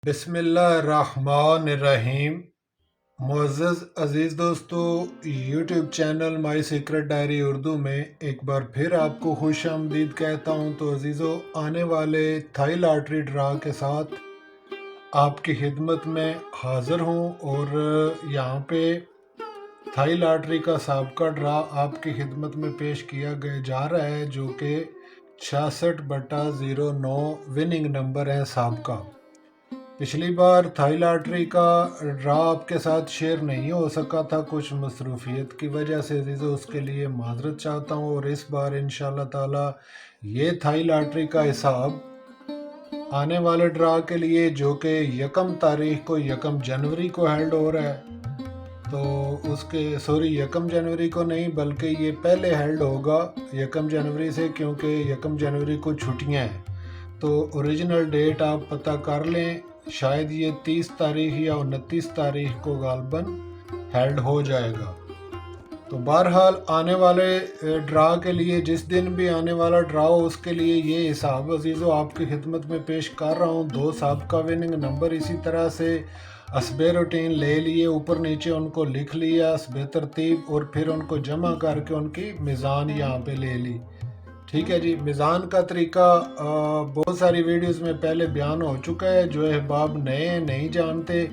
بسم اللہ الرحمن الرحیم۔ معزز عزیز دوستو، یوٹیوب چینل مائی سیکرٹ ڈائری اردو میں ایک بار پھر آپ کو خوش آمدید کہتا ہوں۔ تو عزیزو، آنے والے تھائی لاٹری ڈرا کے ساتھ آپ کی خدمت میں حاضر ہوں، اور یہاں پہ تھائی لاٹری کا سابقہ ڈرا آپ کی خدمت میں پیش کیا جا رہا ہے، جو کہ 66/09 وننگ نمبر ہے سابقہ۔ پچھلی بار تھائی لاٹری کا ڈرا آپ کے ساتھ شیئر نہیں ہو سکا تھا کچھ مصروفیت کی وجہ سے عزیزو، اس کے لیے معذرت چاہتا ہوں، اور اس بار انشاءاللہ تعالی یہ تھائی لاٹری کا حساب آنے والے ڈرا کے لیے، جو کہ 1 جنوری کو ہیلڈ ہو رہا ہے، تو اس کے 1 جنوری کو نہیں بلکہ یہ پہلے ہیلڈ ہوگا 1 جنوری سے، کیونکہ 1 جنوری کو چھٹیاں ہیں۔ تو اوریجنل ڈیٹ آپ پتہ کر لیں، شاید یہ 30 تاریخ یا 29 تاریخ کو غالباً ہیلڈ ہو جائے گا۔ تو بہرحال آنے والے ڈرا کے لیے، جس دن بھی آنے والا ڈرا ہو، اس کے لیے یہ حساب عزیزو آپ کی خدمت میں پیش کر رہا ہوں۔ 2 سابقہ وننگ نمبر اسی طرح سے حسب روٹین لے لیے، اوپر نیچے ان کو لکھ لیا حسب ترتیب، اور پھر ان کو جمع کر کے ان کی میزان یہاں پہ لے لی۔ ٹھیک ہے جی، میزان کا طریقہ بہت ساری ویڈیوز میں پہلے بیان ہو چکا ہے۔ جو احباب نئے نہیں جانتے،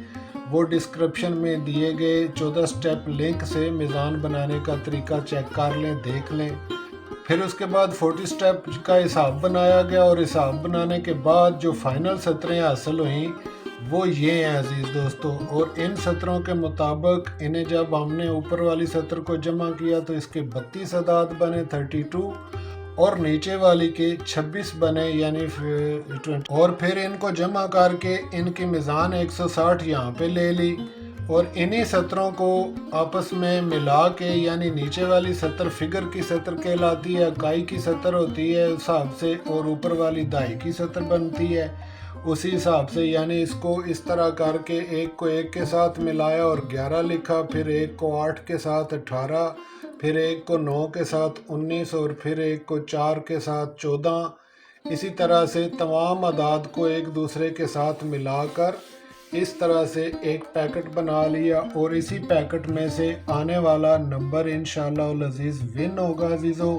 وہ ڈسکرپشن میں دیے گئے 14 سٹیپ لنک سے میزان بنانے کا طریقہ چیک کر لیں، دیکھ لیں۔ پھر اس کے بعد 40 سٹیپ کا حساب بنایا گیا، اور حساب بنانے کے بعد جو فائنل سطریں حاصل ہوئیں وہ یہ ہیں عزیز دوستو، اور ان سطروں کے مطابق انہیں جب ہم نے اوپر والی سطر کو جمع کیا تو اس کے 32 اعداد بنے 32، اور نیچے والی کے 26 بنے یعنی 20، اور پھر ان کو جمع کر کے ان کی میزان 160 یہاں پہ لے لی، اور انہی سطروں کو آپس میں ملا کے، یعنی نیچے والی سطر فگر کی سطر کہلاتی ہے، اکائی کی سطر ہوتی ہے اس حساب سے، اور اوپر والی دہائی کی سطر بنتی ہے اسی حساب سے، یعنی اس کو اس طرح کر کے ایک کو ایک کے ساتھ ملایا اور 11 لکھا، پھر ایک کو 8 کے ساتھ 18، پھر ایک کو 9 کے ساتھ 19، اور پھر ایک کو 4 کے ساتھ 14۔ اسی طرح سے تمام اعداد کو ایک دوسرے کے ساتھ ملا کر اس طرح سے ایک پیکٹ بنا لیا، اور اسی پیکٹ میں سے آنے والا نمبر انشاءاللہ العزیز ون ہوگا عزیزو،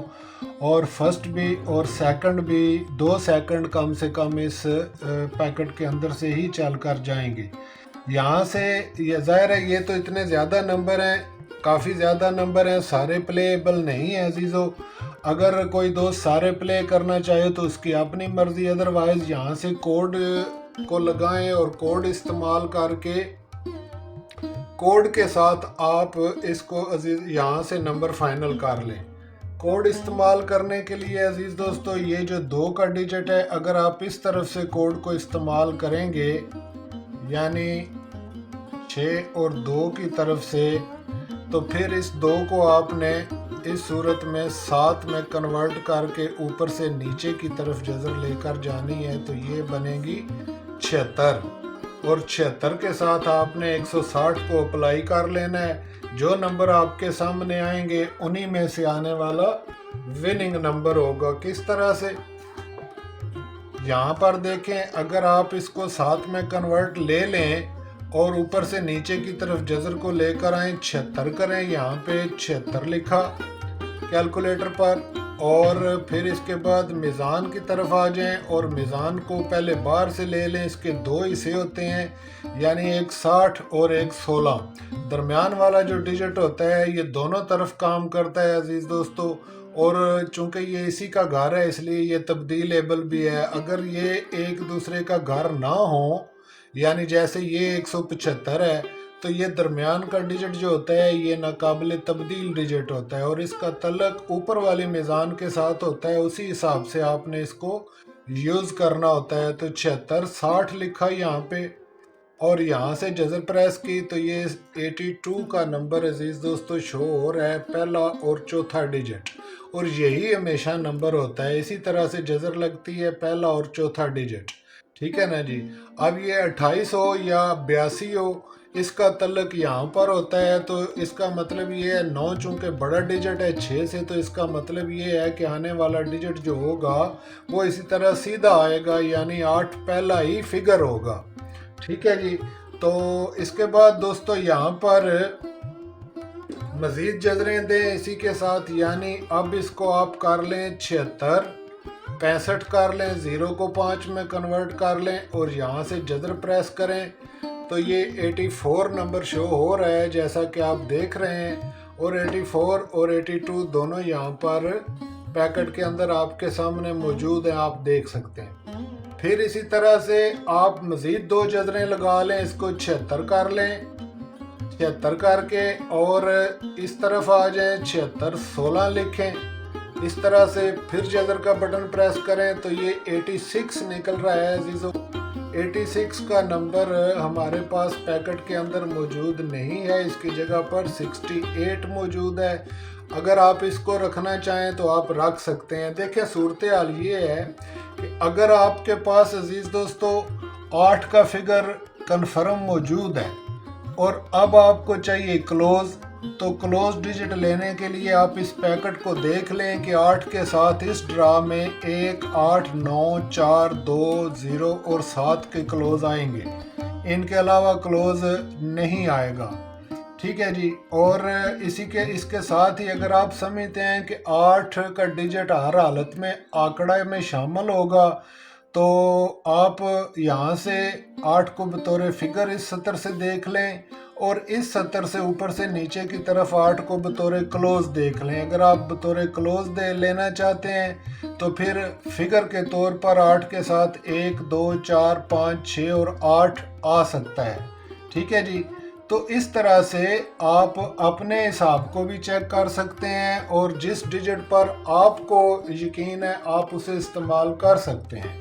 اور فرسٹ بھی اور سیکنڈ بھی 2 سیکنڈ کم سے کم اس پیکٹ کے اندر سے ہی چل کر جائیں گے۔ یہاں سے یہ ظاہر ہے، یہ تو اتنے زیادہ نمبر ہیں، کافی زیادہ نمبر ہیں، سارے پلے ایبل نہیں ہیں عزیزو۔ اگر کوئی دوست سارے پلے کرنا چاہے تو اس کی اپنی مرضی، ادروائز یہاں سے کوڈ کو لگائیں، اور کوڈ استعمال کر کے کوڈ کے ساتھ آپ اس کو عزیز یہاں سے نمبر فائنل کر لیں۔ کوڈ استعمال کرنے کے لیے عزیز دوستو، یہ جو 2 کا ڈیجٹ ہے، اگر آپ اس طرف سے کوڈ کو استعمال کریں گے، یعنی 6 اور 2 کی طرف سے، تو پھر اس 2 کو آپ نے اس صورت میں 7 میں کنورٹ کر کے اوپر سے نیچے کی طرف جذر لے کر جانی ہے، تو یہ بنے گی 76، اور 76 کے ساتھ آپ نے 160 کو اپلائی کر لینا ہے۔ جو نمبر آپ کے سامنے آئیں گے انہی میں سے آنے والا وننگ نمبر ہوگا۔ کس طرح سے؟ یہاں پر دیکھیں، اگر آپ اس کو 7 میں کنورٹ لے لیں اور اوپر سے نیچے کی طرف جذر کو لے کر آئیں، 76 کریں، یہاں پہ 76 لکھا کیلکولیٹر پر، اور پھر اس کے بعد میزان کی طرف آ جائیں، اور میزان کو پہلے باہر سے لے لیں۔ اس کے 2 حصے ہوتے ہیں، یعنی ایک 60 اور ایک 16۔ درمیان والا جو ڈیجٹ ہوتا ہے یہ دونوں طرف کام کرتا ہے عزیز دوستو، اور چونکہ یہ اسی کا گھر ہے اس لیے یہ تبدیل ایبل بھی ہے۔ اگر یہ ایک دوسرے کا گھر نہ ہو، یعنی جیسے یہ 175 ہے، تو یہ درمیان کا ڈیجٹ جو ہوتا ہے یہ ناقابل تبدیل ڈیجٹ ہوتا ہے، اور اس کا تعلق اوپر والی میزان کے ساتھ ہوتا ہے، اسی حساب سے آپ نے اس کو یوز کرنا ہوتا ہے۔ تو 76 60 لکھا یہاں پہ، اور یہاں سے جذر پریس کی، تو یہ 82 کا نمبر عزیز دوستو شو ہو رہا ہے، پہلا اور چوتھا ڈیجٹ، اور یہی ہمیشہ نمبر ہوتا ہے۔ اسی طرح سے جذر لگتی ہے، پہلا اور چوتھا ڈیجٹ، ٹھیک ہے نا جی۔ اب یہ 28 ہو یا 82 ہو، اس کا تعلق یہاں پر ہوتا ہے، تو اس کا مطلب یہ ہے 9 چونکہ بڑا ڈیجٹ ہے 6 سے، تو اس کا مطلب یہ ہے کہ آنے والا ڈیجٹ جو ہوگا وہ اسی طرح سیدھا آئے گا، یعنی 8 پہلا ہی فگر ہوگا۔ ठीक है जी। तो इसके बाद दोस्तों यहाँ पर मज़ीद जजरें दें इसी के साथ, यानी अब इसको आप कर लें 76, 65 कर लें, 0 को 5 में कन्वर्ट कर लें और यहाँ से जजर प्रेस करें तो ये 84 नंबर शो हो रहा है जैसा कि आप देख रहे हैं। और 84 और 82 दोनों यहाँ पर पैकेट के अंदर आपके सामने मौजूद हैं, आप देख सकते हैं। फिर इसी तरह से आप मज़ीद 2 जजरें लगा लें, इसको 76 कर लें, 76 करके और इस तरफ आ जाए 76 16 लिखें। इस तरह से फिर जजर का बटन प्रेस करें तो ये 86 निकल रहा है अजीज़ों। 86 का नंबर हमारे पास पैकेट के अंदर मौजूद नहीं है, इसकी जगह पर 68 मौजूद है। अगर आप इसको रखना चाहें तो आप रख सकते हैं। देखिए सूरत हाल ये है कि अगर आपके पास अजीज़ दोस्तों 8 का फिगर कन्फर्म मौजूद है और अब आपको चाहिए क्लोज, तो क्लोज डिजिट लेने के लिए आप इस पैकेट को देख लें कि 8 के साथ इस ड्रा में 1 8 9 4 2 0 और 7 के क्लोज आएंगे, इनके अलावा क्लोज नहीं आएगा। ठीक है जी। और इसके साथ ही अगर आप समझते हैं कि 8 का डिजिट हर हालत में आंकड़ा में शामिल होगा तो आप यहाँ से 8 को बतौर फिगर इस सतर से देख लें और इस सतर से ऊपर से नीचे की तरफ 8 को बतौर क्लोज देख लें। अगर आप बतौर क्लोज दे लेना चाहते हैं तो फिर फिगर के तौर पर 8 के साथ 1 2 4 5 6 और 8 आ सकता है। ठीक है जी। तो इस तरह से आप अपने हिसाब को भी चेक कर सकते हैं और जिस डिजिट पर आपको यकीन है आप उसे इस्तेमाल कर सकते हैं।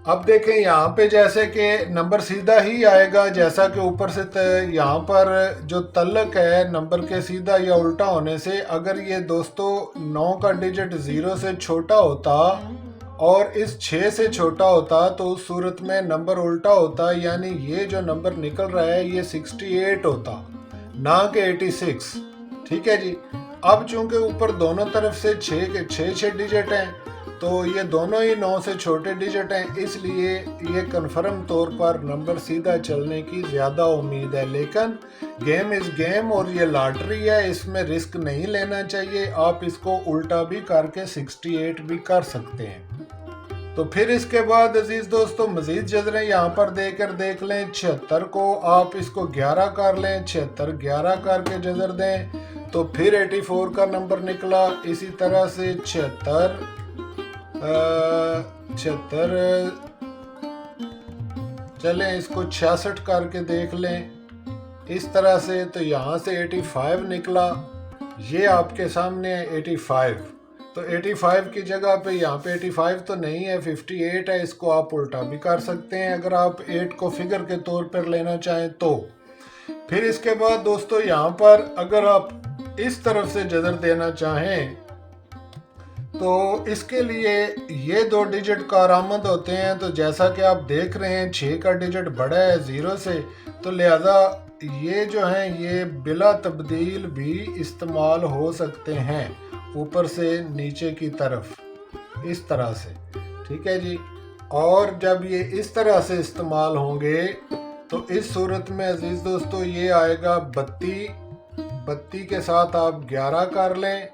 अब देखें यहाँ पे जैसे कि नंबर सीधा ही आएगा, जैसा कि ऊपर से यहाँ पर जो तल्लक है नंबर के सीधा या उल्टा होने से, अगर ये दोस्तों 9 का डिजिट 0 से छोटा होता और इस 6 से छोटा होता तो उस सूरत में नंबर उल्टा होता, यानी ये जो नंबर निकल रहा है ये 68 होता ना कि 86। ठीक है जी। अब चूंकि ऊपर दोनों तरफ से 6 के 6 डिजिट हैं तो ये दोनों ही 9 से छोटे डिजिट हैं, इसलिए ये कन्फर्म तौर पर नंबर सीधा चलने की ज़्यादा उम्मीद है। लेकिन गेम इज़ गेम और ये लॉटरी है, इसमें रिस्क नहीं लेना चाहिए। आप इसको उल्टा भी करके 68 भी कर सकते हैं। तो फिर इसके बाद अजीज़ दोस्तों मज़ीद जजरें यहाँ पर देकर देख लें। 76 को आप इसको 11 कर लें, 76 11 करके जजर दें तो फिर 84 का नंबर निकला। इसी तरह से 76 चलें इसको 66 करके देख लें इस तरह से, तो यहाँ से 85 निकला। ये आपके सामने है 85। तो 85 की जगह पे यहाँ पे 85 तो नहीं है, 58 है। इसको आप उल्टा भी कर सकते हैं अगर आप 8 को फिगर के तौर पर लेना चाहें तो। फिर इसके बाद दोस्तों यहाँ पर अगर आप इस तरफ से जजर देना चाहें तो इसके लिए ये 2 डिजिट कारआमद होते हैं। तो जैसा कि आप देख रहे हैं 6 का डिजिट बड़ा है 0 से, तो लिहाजा ये जो हैं ये बिला तब्दील भी इस्तेमाल हो सकते हैं ऊपर से नीचे की तरफ इस तरह से। ठीक है जी। और जब ये इस तरह से इस्तेमाल होंगे तो इस सूरत में अजीज़ दोस्तों ये आएगा 32 के साथ आप 11 कर लें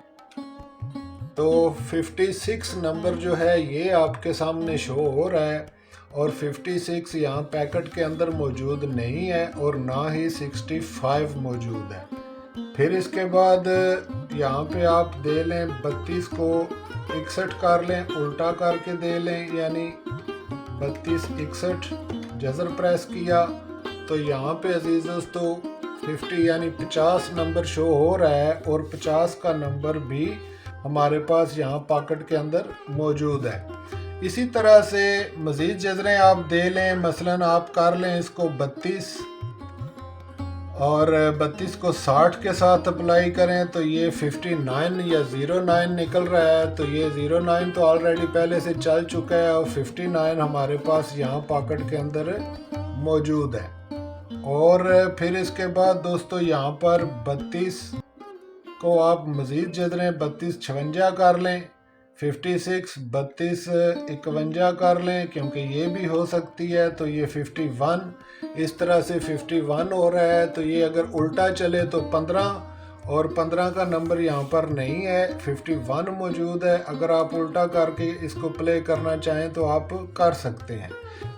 तो 56 नंबर जो है ये आपके सामने शो हो रहा है और 56 यहाँ पैकेट के अंदर मौजूद नहीं है और ना ही 65 मौजूद है। फिर इसके बाद यहाँ पे आप दे लें 32 को 61 कर लें, उल्टा करके दे लें, यानी 32 61 जजर प्रेस किया तो यहाँ पे अजीज़ दोस्तों 50 यानी 50 नंबर शो हो रहा है और 50 का नंबर भी हमारे पास यहाँ पॉकेट के अंदर मौजूद है। इसी तरह से मज़ीद जजरें आप दे लें, मसलन आप कर लें इसको 32 और 32 को 60 के साथ अप्लाई करें तो ये 59 या 09 निकल रहा है। तो ये 09 तो ऑलरेडी पहले से चल चुका है और 59 हमारे पास यहाँ पॉकेट के अंदर मौजूद है। और फिर इसके बाद दोस्तों यहाँ पर 32 को आप मज़ीद जजरें 32 56 कर लें, 56 32 51 कर लें क्योंकि ये भी हो सकती है, तो ये 51 इस तरह से 51 हो रहा है। तो ये अगर उल्टा चले तो 15, और 15 का नंबर यहाँ पर नहीं है, 51 मौजूद है। अगर आप उल्टा करके इसको प्ले करना चाहें तो आप कर सकते हैं।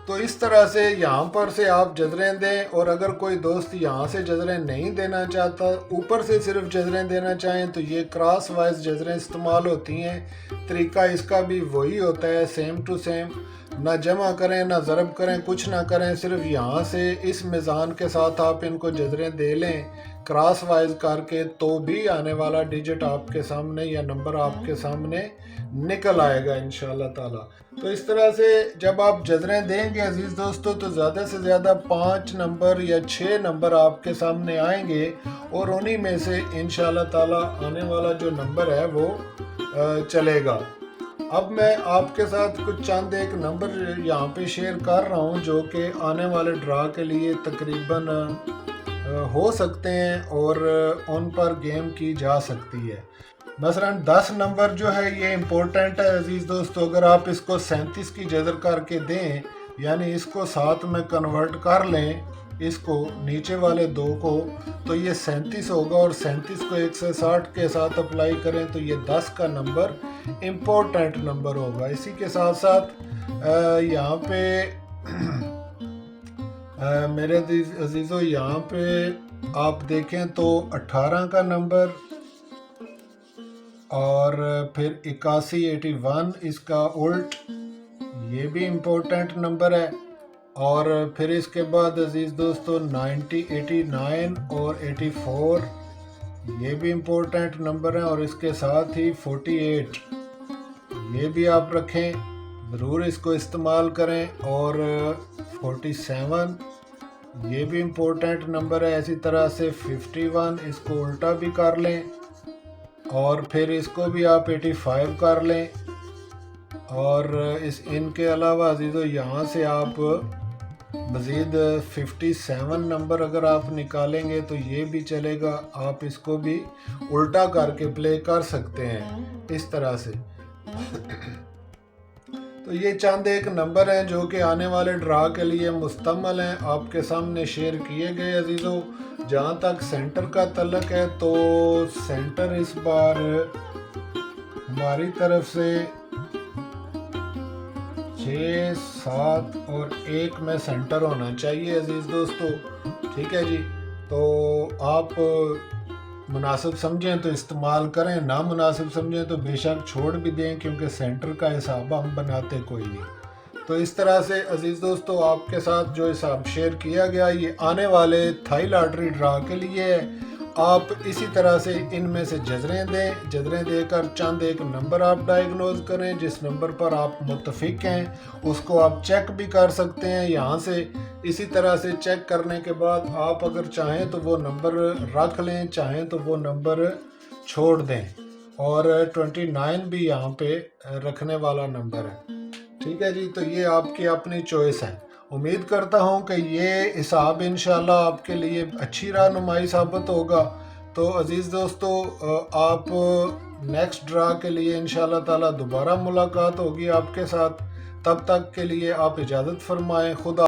तो इस तरह से यहाँ पर से आप जजरें दें, और अगर कोई दोस्त यहाँ से जजरें नहीं देना चाहता, ऊपर से सिर्फ जजरें देना चाहें, तो ये क्रॉस वाइज जजरें इस्तेमाल होती हैं। तरीका इसका भी वही होता है, सेम टू सेम। ना जमा करें ना ज़रब करें, कुछ ना करें, सिर्फ यहाँ से इस मिज़ान के साथ आप इनको जजरें दे लें क्रॉस वाइज करके, तो भी आने वाला डिजिट आपके सामने या नंबर आपके सामने निकल आएगा इंशाल्लाह ताला। तो इस तरह से जब आप जजरें देंगे अजीज़ दोस्तों, तो ज़्यादा से ज़्यादा 5 नंबर या 6 नंबर आपके सामने आएंगे, और उन्हीं में से इंशाल्लाह ताला आने वाला जो नंबर है वो चलेगा। अब मैं आपके साथ कुछ चंद एक नंबर यहाँ पे शेयर कर रहा हूँ जो कि आने वाले ड्रा के लिए तकरीबन हो सकते हैं और उन पर गेम की जा सकती है। मसलन 10 नंबर जो है ये इम्पोर्टेंट है अजीज़ दोस्तों। अगर आप इसको 37 की जजर करके दें, यानी इसको 7 में कन्वर्ट कर लें, इसको नीचे वाले 2 को, तो ये 37 होगा, और 37 को 160 के साथ अप्लाई करें तो ये 10 का नंबर इम्पोर्टेंट नंबर होगा। इसी के साथ साथ यहाँ पे मेरे अजीज़ों यहाँ पे आप देखें तो 18 का नंबर, और फिर 81 81 इसका उल्ट, ये भी इम्पोर्टेंट नंबर है। और फिर इसके बाद अजीज़ दोस्तों 90 89 और 84 ये भी इम्पोर्टेंट नंबर हैं, और इसके साथ ही 48 ये भी आप रखें, ज़रूर इसको इस्तेमाल करें। और 47 ये भी इम्पोर्टेंट नंबर है। इसी तरह से 51 इसको उल्टा भी कर लें, और फिर इसको भी आप 85 कर लें। और इनके अलावा अजीज़ों यहाँ से आप मज़ीद 57 नंबर अगर आप निकालेंगे तो ये भी चलेगा, आप इसको भी उल्टा करके प्ले कर सकते हैं इस तरह से। तो ये चंद एक नंबर हैं जो कि आने वाले ड्रा के लिए मुस्तमल हैं, आपके सामने शेयर किए गए अजीज़ों। जहाँ तक सेंटर का तल्लक है, तो सेंटर इस बार हमारी तरफ से 6 7 और 1 में सेंटर होना चाहिए अजीज़ दोस्तों, ठीक है जी। तो आप मुनासिब समझें तो इस्तेमाल करें, ना मुनासिब समझें तो बेशक छोड़ भी दें, क्योंकि सेंटर का हिसाब हम बनाते कोई नहीं। तो इस तरह से अजीज़ दोस्तों आपके साथ जो हिसाब शेयर किया गया ये आने वाले थाई लॉटरी ड्रा के लिए है। आप इसी तरह से इनमें से जजरें दें, जजरें देकर चंद एक नंबर आप डायग्नोज करें, जिस नंबर पर आप मुत्तफिक हैं उसको आप चेक भी कर सकते हैं यहाँ से। इसी तरह से चेक करने के बाद आप अगर चाहें तो वो नंबर रख लें, चाहें तो वो नंबर छोड़ दें, और 29 भी यहाँ पे रखने वाला नंबर है, ठीक है जी। तो ये आपकी अपनी चॉइस है। उम्मीद करता हूँ कि ये हिसाब इंशाल्लाह आपके लिए अच्छी रहनुमाई साबित होगा। तो अज़ीज़ दोस्तों आप नेक्स्ट ड्रा के लिए इंशाल्लाह ताला दोबारा मुलाकात होगी आपके साथ। तब तक के लिए आप इजाज़त फरमाएं। खुदा